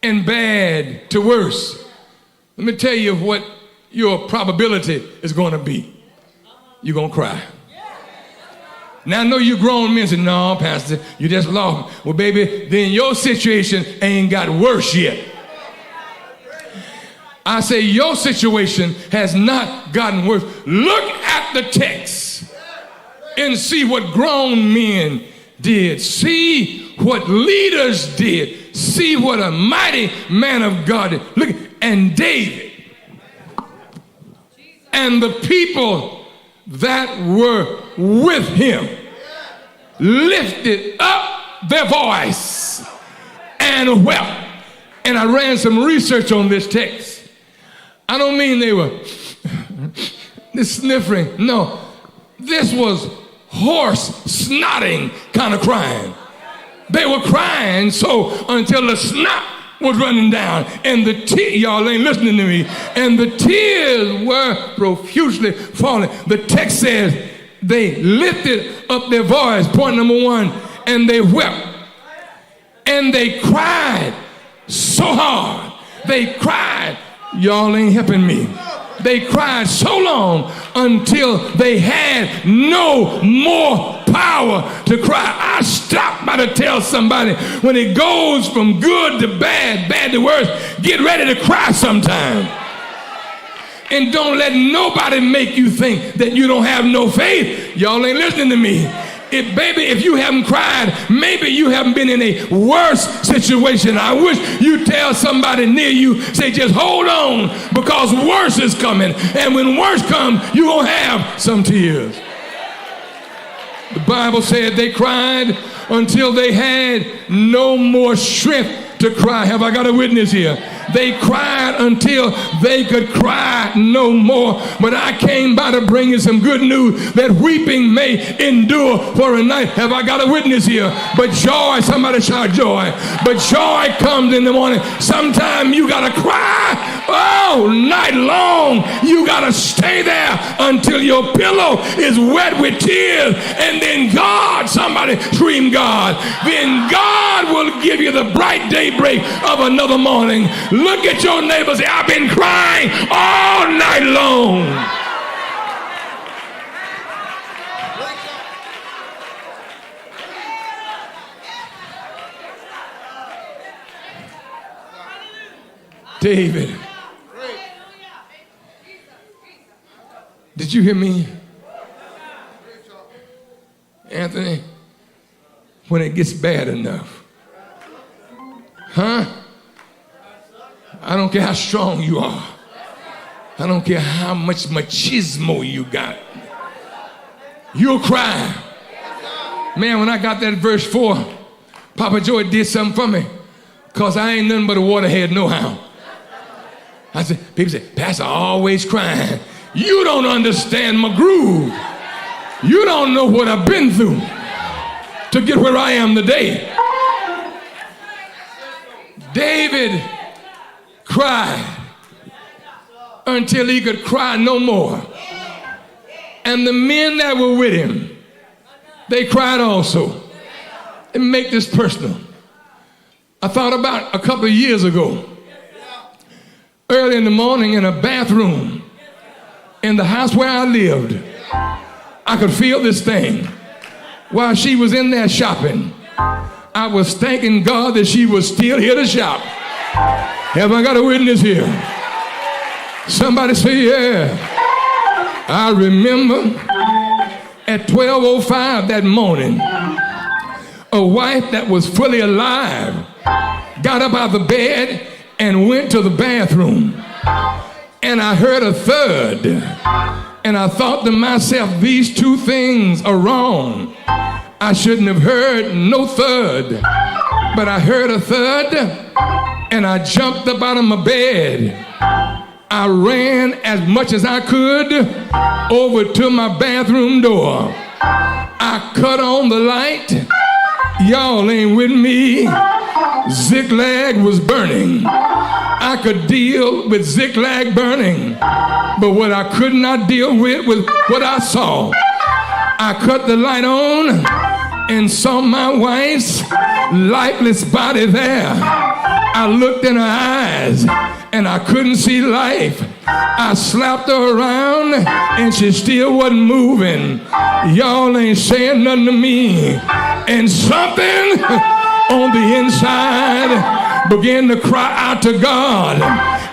and bad to worse, let me tell you what your probability is going to be. You're going to cry. Now I know you grown men say, no, Pastor, you just lost. Well, baby, then your situation ain't got worse yet. I say your situation has not gotten worse. Look at the text and see what grown men did. See what leaders did. See what a mighty man of God did. Look, and David and the people that were with him lifted up their voice and wept. And I ran some research on this text. I don't mean they were sniffling. No, this was hoarse, snotting kind of crying. They were crying so until the snot was running down, and the y'all ain't listening to me, and the tears were profusely falling. The text says they lifted up their voice, point number 1, and they wept. And they cried so hard. They cried, y'all ain't helping me. They cried so long until they had no more power to cry. I stopped by to tell somebody, when it goes from good to bad, bad to worse, get ready to cry sometime. And don't let nobody make you think that you don't have no faith. Y'all ain't listening to me. If you haven't cried, maybe you haven't been in a worse situation. I wish you tell somebody near you, say, just hold on, because worse is coming. And when worse comes, you're going to have some tears. The Bible said they cried until they had no more strength to cry. Have I got a witness here? They cried until they could cry no more. But I came by to bring you some good news, that weeping may endure for a night. Have I got a witness here? But joy, somebody shout joy. But joy comes in the morning. Sometime you got to cry all night long. You got to stay there until your pillow is wet with tears. And then God, somebody scream God. Then God will give you the bright daybreak of another morning. Look at your neighbor and say, I've been crying all night long. David. Did you hear me? Anthony, when it gets bad enough, huh? I don't care how strong you are. I don't care how much machismo you got. You'll cry. Man, when I got that verse 4, Papa Joy did something for me, because I ain't nothing but a waterhead nohow. I said, people say, Pastor always crying. You don't understand my groove. You don't know what I've been through to get where I am today. David cried until he could cry no more. And the men that were with him, they cried also. And make this personal. I thought about a couple of years ago, early in the morning in a bathroom in the house where I lived, I could feel this thing. While she was in there shopping, I was thanking God that she was still here to shop. Have I got a witness here? Somebody say, yeah. I remember at 12:05 that morning, a wife that was fully alive got up out of the bed and went to the bathroom. And I heard a thud. And I thought to myself, these two things are wrong. I shouldn't have heard no thud. But I heard a thud, and I jumped up out of my bed. I ran as much as I could over to my bathroom door. I cut on the light. Y'all ain't with me. Ziklag was burning. I could deal with Ziklag burning, but what I could not deal with was what I saw. I cut the light on and saw my wife's lifeless body there. I looked in her eyes and I couldn't see life. I slapped her around and she still wasn't moving. Y'all ain't saying nothing to me. And something on the inside began to cry out to God.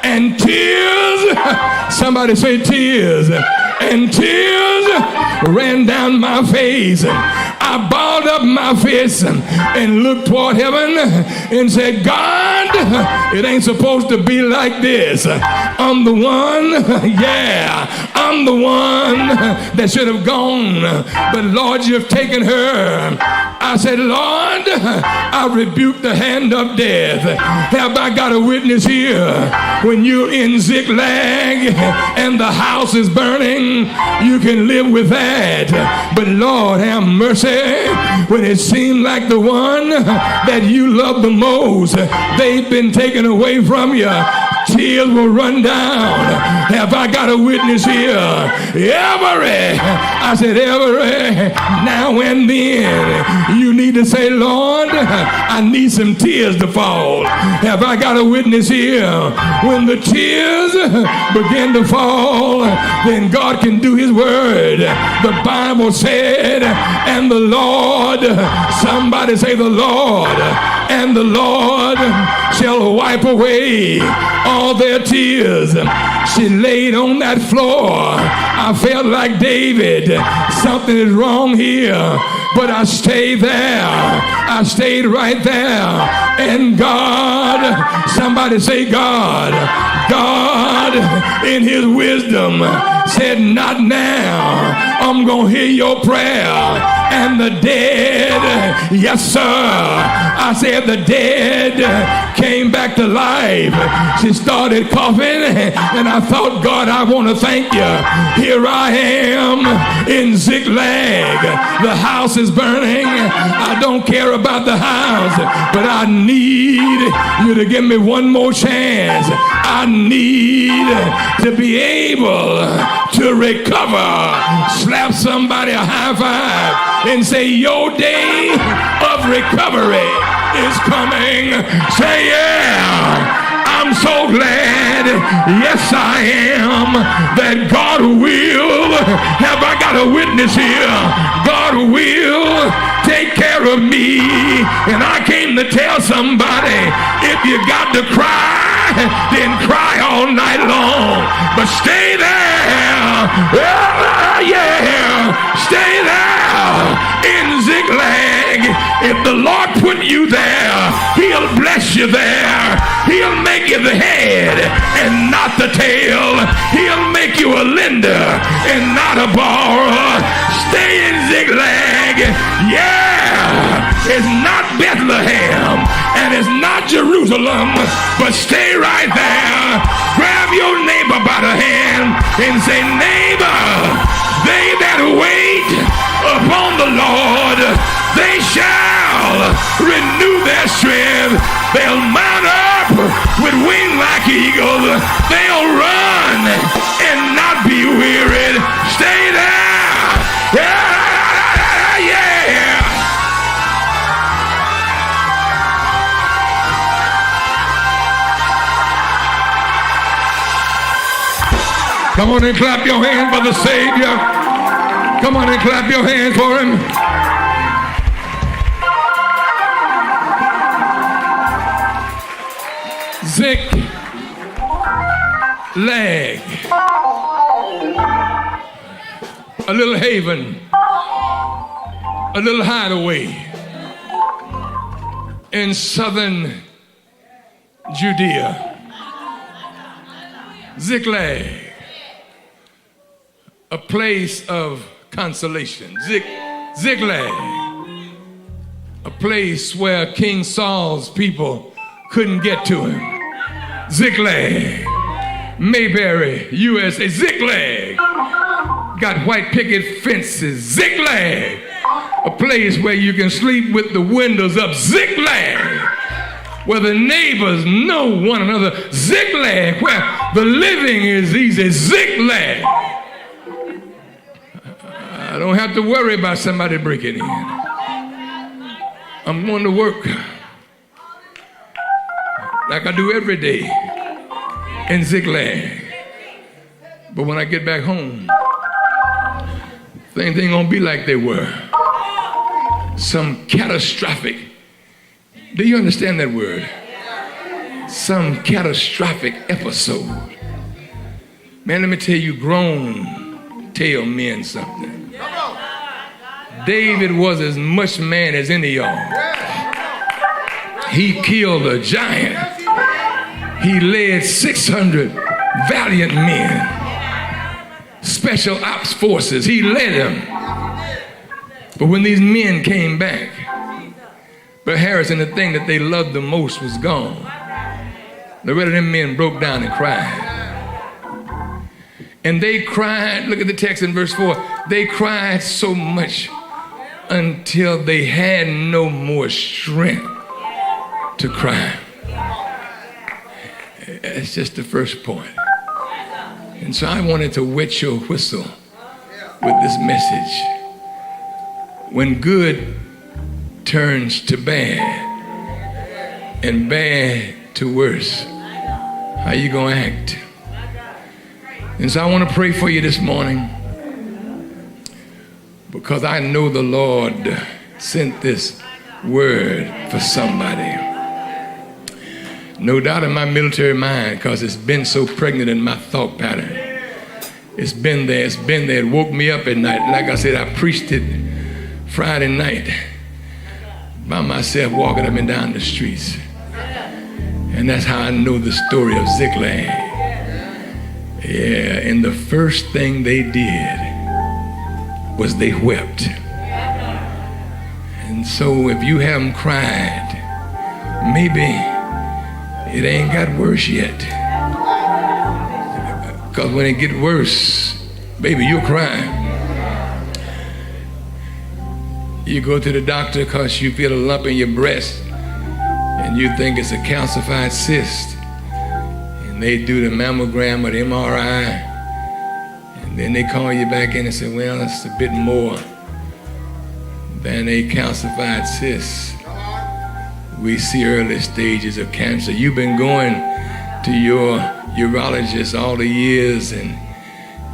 And tears, somebody say tears, and tears ran down my face. I balled up my fist and looked toward heaven and said, God, it ain't supposed to be like this. I'm the one, yeah, I'm the one that should have gone. But Lord, you've taken her. I said, Lord, I rebuke the hand of death. Have I got a witness here? When you're in Ziklag and the house is burning, you can live with that. But Lord, have mercy. When it seemed like the one that you love the most, they've been taken away from you, tears will run down. Have I got a witness here? I said every now and then you need to say, Lord, I need some tears to fall. Have I got a witness here? When the tears begin to fall, then God can do his word. The Bible said, and the Lord, somebody say the Lord, and the Lord shall wipe away all their tears. She laid on that floor. I felt like David. Something is wrong here. But I stayed there. I stayed right there. And God, somebody say God. God, in his wisdom, said, not now. I'm going to hear your prayer. And the dead, yes sir, I said the dead came back to life. She started coughing and I thought, God, I want to thank you. Here I am in Ziklag. The house is burning. I don't care about the house, but I need you to give me one more chance. I need to be able to recover. Slap somebody a high five and say, your day of recovery is coming. Say, yeah. I'm so glad, yes I am, that God will, have I got a witness here? God will take care of me. And I came to tell somebody, if you got to cry, then cry all night long. But stay there. Yeah, stay there in Ziklag. If the Lord put you there, he'll bless you there. He'll make you the head and not the tail. He'll make you a lender and not a borrower. Stay in Ziklag. Yeah, it's not Bethlehem and it's not Jerusalem, but stay right there. Grab your neighbor by the hand and say, neighbor, they that wait upon the Lord, they shall renew their strength. They'll mount up with wings like eagles. They'll run and not be wearied. Stay there. Yeah. Come on and clap your hands for the Savior. Come on and clap your hands for him. Ziklag, a little haven, a little hideaway in southern Judea. Ziklag, a place of consolation. Ziklag, a place where King Saul's people couldn't get to him. Ziklag, Mayberry, USA. Ziklag, got white picket fences. Ziklag, a place where you can sleep with the windows up. Ziklag, where the neighbors know one another. Ziklag, where the living is easy. Ziklag, I don't have to worry about somebody breaking in. I'm going to work like I do every day in Ziklag. But when I get back home, things ain't gonna be like they were. Some catastrophic, do you understand that word? Some catastrophic episode. Man, let me tell you, grown tell men something. David was as much man as any of y'all. He killed a giant. He led 600 valiant men, special ops forces. He led them. But when these men came back, but Harrison, the thing that they loved the most was gone. The rest of them men broke down and cried. And they cried, look at the text in verse 4, they cried so much until they had no more strength to cry. It's just the first point. And so I wanted to wet your whistle with this message. When good turns to bad and bad to worse, how you gonna act? And so I want to pray for you this morning, because I know the Lord sent this word for somebody. No doubt in my military mind, because it's been so pregnant in my thought pattern. It's been there. It woke me up at night. Like I said, I preached it Friday night by myself, walking up and down the streets. And that's how I know the story of Ziklag. Yeah, and the first thing they did was they wept. And so if you haven't cried, maybe it ain't got worse yet. Because when it get worse, baby, you'll cry. You go to the doctor because you feel a lump in your breast and you think it's a calcified cyst. And they do the mammogram or the MRI. And then they call you back in and say, well, it's a bit more than a calcified cyst. We see early stages of cancer. You've been going to your urologist all the years and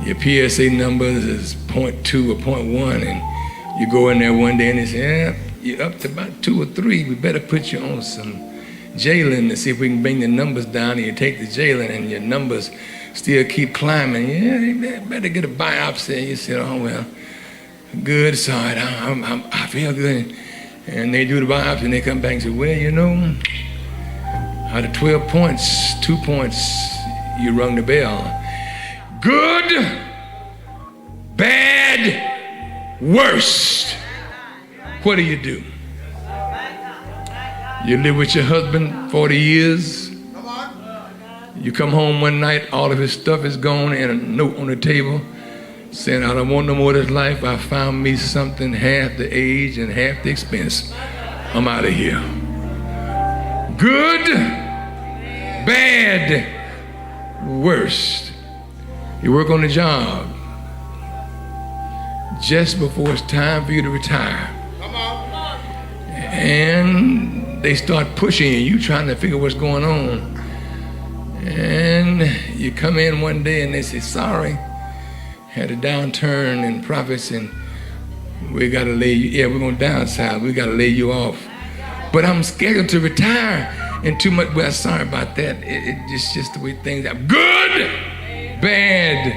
your PSA numbers is 0.2 or 0.1, and you go in there one day and they say, yeah, you're up to about 2 or 3. We better put you on some jailing to see if we can bring the numbers down, and you take the jailing and your numbers still keep climbing. Yeah, you better get a biopsy. And you said, oh, well, good, sorry, I feel good. And they do the biopsy and they come back and say, well, you know, out of 12 points, 2 points, you rung the bell. Good, bad, worst. What do? You live with your husband 40 years. You come home one night, all of his stuff is gone, and a note on the table saying, I don't want no more of this life. I found me something half the age and half the expense. I'm out of here. Good, bad, worst. You work on the job just before it's time for you to retire. And they start pushing you. You trying to figure what's going on. And you come in one day and they say, sorry, had a downturn in profits and we got to lay you, yeah, we're going to downsize. We got to lay you off. But I'm scheduled to retire in 2 months. Well, sorry about that. It's just the way things are. Good, bad,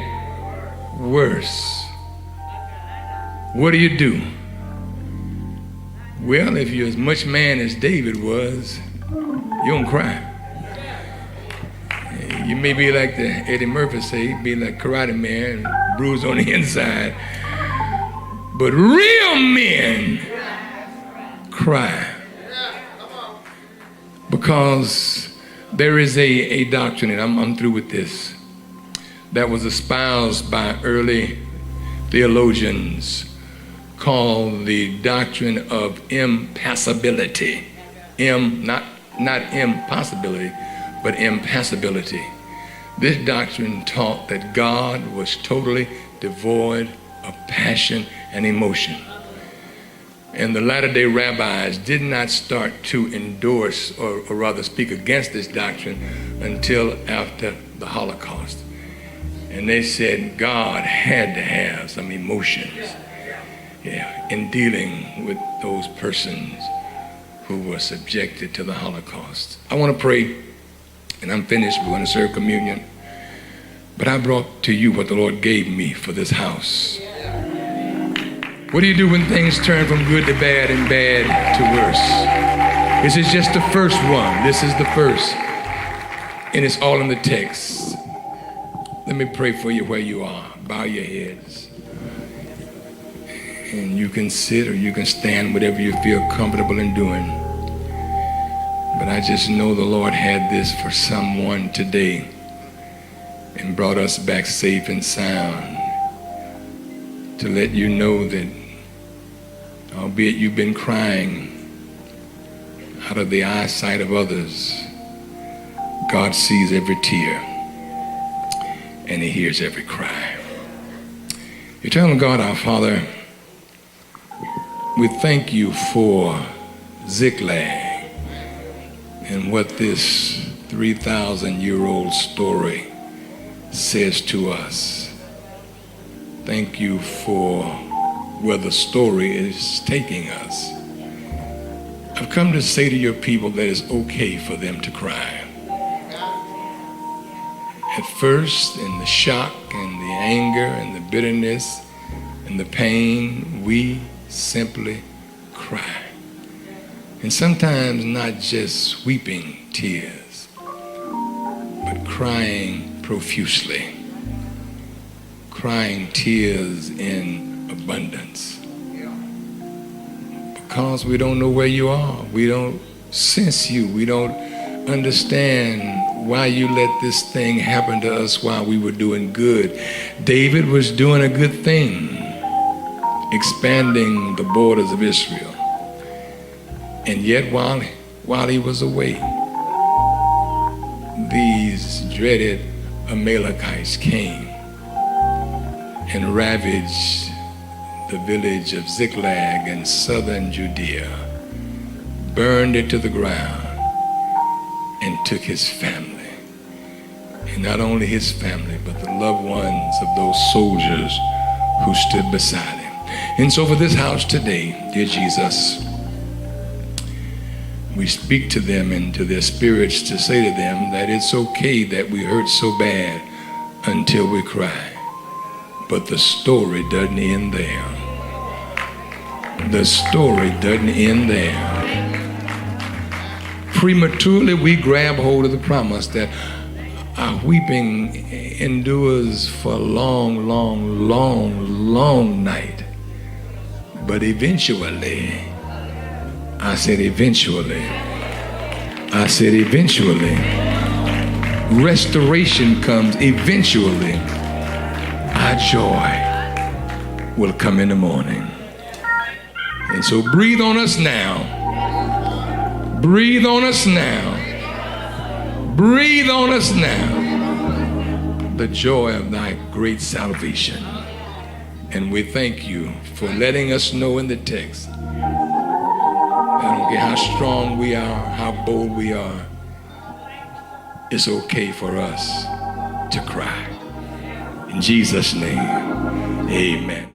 worse. What do? Well, if you're as much man as David was, you don't cry. You may be like the Eddie Murphy say, be like Karate Man, bruised on the inside. But real men cry. Because there is a doctrine, and I'm through with this, that was espoused by early theologians called the doctrine of impassibility. Not impossibility, but impassibility. This doctrine taught that God was totally devoid of passion and emotion. And the latter-day rabbis did not start to endorse or rather speak against this doctrine until after the Holocaust. And they said God had to have some emotions in dealing with those persons who were subjected to the Holocaust. I want to pray, and I'm finished. We're going to serve communion. But I brought to you what the Lord gave me for this house. What do you do when things turn from good to bad and bad to worse? This is just the first one. This is the first. And it's all in the text. Let me pray for you where you are. Bow your heads. And you can sit or you can stand, whatever you feel comfortable in doing. But I just know the Lord had this for someone today and brought us back safe and sound to let you know that albeit you've been crying out of the eyesight of others, God sees every tear and he hears every cry. Eternal God, our Father, we thank you for Ziklag and what this 3,000-year-old story says to us. Thank you for where the story is taking us. I've come to say to your people that it's okay for them to cry. At first, in the shock and the anger and the bitterness and the pain, we simply cry. And sometimes not just weeping tears, but crying profusely. Crying tears in abundance. Because we don't know where you are. We don't sense you. We don't understand why you let this thing happen to us while we were doing good. David was doing a good thing, expanding the borders of Israel. And yet while he was away, these dreaded Amalekites came and ravaged the village of Ziklag in southern Judea, burned it to the ground, and took his family. And not only his family, but the loved ones of those soldiers who stood beside him. And so for this house today, dear Jesus, we speak to them and to their spirits to say to them that it's okay that we hurt so bad until we cry. But the story doesn't end there. The story doesn't end there. Prematurely, we grab hold of the promise that our weeping endures for a long, long, long, long night. But eventually, I said eventually, restoration comes eventually. Our joy will come in the morning. And so breathe on us now. Breathe on us now. Breathe on us now. The joy of thy great salvation. And we thank you for letting us know in the text. I don't care how strong we are, how bold we are. It's okay for us to cry. In Jesus' name, amen.